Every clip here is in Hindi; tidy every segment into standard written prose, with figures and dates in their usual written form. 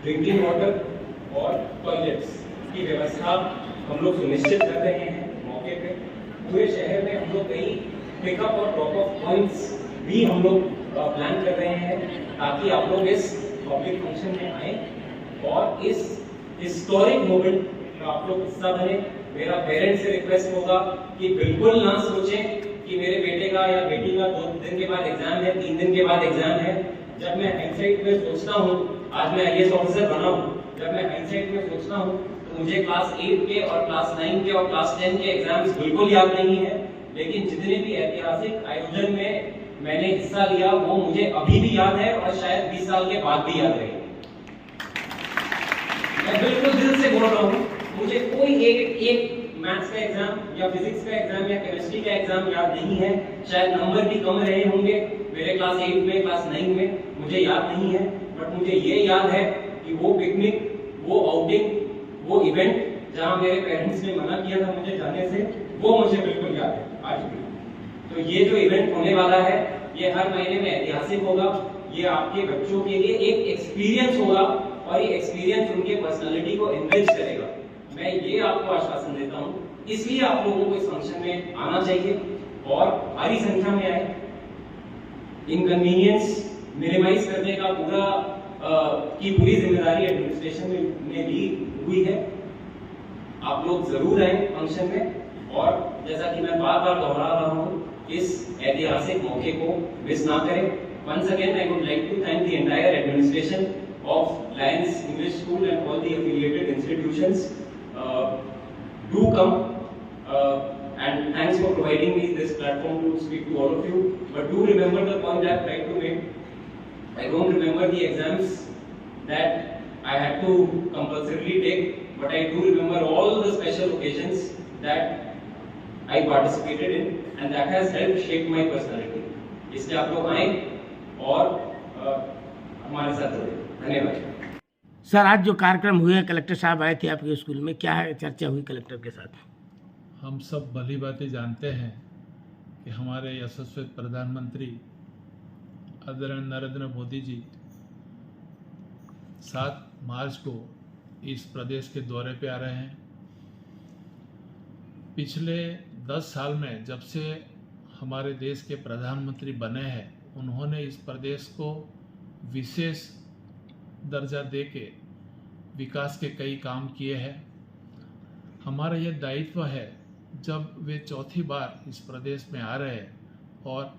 ड्रिंकिंग वाटर और टॉयलेट्स की व्यवस्था हम लोग सुनिश्चित कर रहे हैं मौके पे। पूरे शहर में हम लोग कई पिकअप और ड्रॉप ऑफ पॉइंट्स भी हम लोग प्लान कर रहे हैं ताकि आप लोग इस पब्लिक फंक्शन में आए और इस हिस्टोरिक मोमेंट का आप लोग हिस्सा बने। मेरा पेरेंट्स से रिक्वेस्ट होगा कि बिल्कुल ना सोचें कि मेरे बेटे का या बेटी का 2 दिन के बाद एग्जाम है, 3 दिन के बाद एग्जाम है। जब मैं हाइंडसाइट में सोचता हूँ, आज मैं आईएएस ऑफिसर बना हूँ, जब मैं हाइंडसाइट में सोचता हूँ तो मुझे क्लास 8 के और क्लास 9 के और क्लास 10 के एग्जाम्स बिल्कुल याद नहीं है, लेकिन जितने भी ऐतिहासिक आयोजन में मैंने हिस्सा लिया वो मुझे अभी भी याद है और शायद 20 साल के बाद भी याद रहेगा। मैं बिल्कुल दिल से बोल रहा हूँ, मुझे कोई एक मैथ्स का एग्जाम या फिजिक्स का एग्जाम या केमिस्ट्री का एग्जाम याद नहीं है। शायद नंबर भी कम रहे होंगे मेरे क्लास 8 में, क्लास 9 में, मुझे याद नहीं है। बट मुझे ये याद है कि वो पिकनिक, वो आउटिंग, वो इवेंट जहां मेरे पेरेंट्स ने मना किया था मुझे जाने से, वो मुझे बिल्कुल याद है आज भी। तो ये जो इवेंट होने वाला है ये हर महीने में ऐतिहासिक होगा। ये आपके बच्चों के लिए एक एक्सपीरियंस होगा और ये एक्सपीरियंस उनके पर्सनालिटी को एनरिच करेगा। मैं ये आपको आश्वासन देता हूँ, इसलिए आप लोगों को इस फंक्शन में आना चाहिए और भारी संख्या में आए। इनकन्वीनियंस मिनिमाइज करने का पूरी जिम्मेदारी एडमिनिस्ट्रेशन ने ली हुई है। आप लोग जरूर आए फंक्शन में और जैसा कि मैं बार बार दोहरा रहा हूँ, इस ऐतिहासिक मौके को मिस ना करें। Once again, I would like to thank the entire administration of Lions English School and all the affiliated institutions. Do come and thanks for providing me this platform to speak to all of you. But do remember the point I tried to make. I don't remember the exams that I had to compulsorily take, but I do remember all the special occasions that I participated in, and that has helped shape my personality. इसलिए आप लोग आए और हमारे साथ जुड़े। धन्यवाद। सर, आज जो कार्यक्रम हुए, कलेक्टर साहब आए थे आपके स्कूल में, क्या है चर्चा हुई कलेक्टर के साथ? हम सब भली बातें जानते हैं कि हमारे यशस्वी प्रधानमंत्री आदरणीय नरेंद्र मोदी जी 7 मार्च को इस प्रदेश के दौरे पे आ रहे हैं। पिछले 10 साल में जब से हमारे देश के प्रधानमंत्री बने हैं, उन्होंने इस प्रदेश को विशेष दर्जा देके विकास के कई काम किए हैं। हमारा यह दायित्व है, जब वे चौथी बार इस प्रदेश में आ रहे हैं और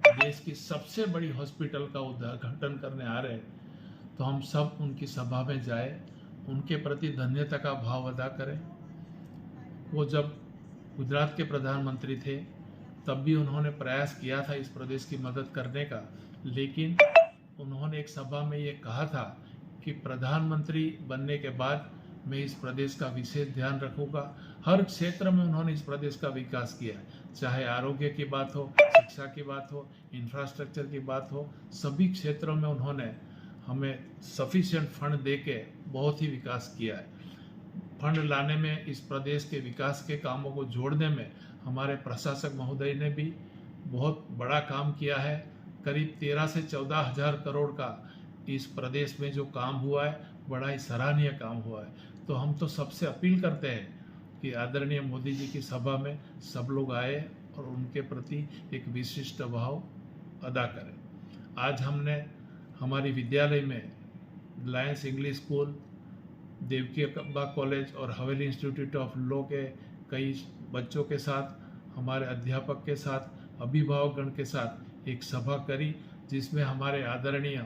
देश की सबसे बड़ी हॉस्पिटल का उद्घाटन करने आ रहे हैं, तो हम सब उनकी सभा में जाए, उनके प्रति धन्यता का भाव अदा करें। वो जब गुजरात के प्रधानमंत्री थे तब भी उन्होंने प्रयास किया था इस प्रदेश की मदद करने का, लेकिन उन्होंने एक सभा में ये कहा था कि प्रधानमंत्री बनने के बाद मैं इस प्रदेश का विशेष ध्यान रखूंगा। हर क्षेत्र में उन्होंने इस प्रदेश का विकास किया, चाहे आरोग्य की बात हो, शिक्षा की बात हो, इंफ्रास्ट्रक्चर की बात हो, सभी क्षेत्रों में उन्होंने हमें सफिशिएंट फंड देके बहुत ही विकास किया है। फंड लाने में, इस प्रदेश के विकास के कामों को जोड़ने में हमारे प्रशासक महोदय ने भी बहुत बड़ा काम किया है। करीब 13 से 14 हज़ार करोड़ का इस प्रदेश में जो काम हुआ है, बड़ा ही सराहनीय काम हुआ है। तो हम तो सबसे अपील करते हैं कि आदरणीय मोदी जी की सभा में सब लोग आए और उनके प्रति एक विशिष्ट भाव अदा करें। आज हमने हमारी विद्यालय में लायंस इंग्लिश स्कूल, देवकी अब्बा कॉलेज और हवेली इंस्टीट्यूट ऑफ लॉ के कई बच्चों के साथ, हमारे अध्यापक के साथ, अभिभावकगण के साथ एक सभा करी, जिसमें हमारे आदरणीय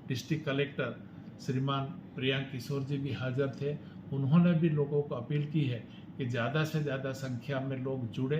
डिस्ट्रिक्ट कलेक्टर श्रीमान प्रियांक किशोर जी भी हाजिर थे। उन्होंने भी लोगों को अपील की है कि ज़्यादा से ज़्यादा संख्या में लोग जुड़े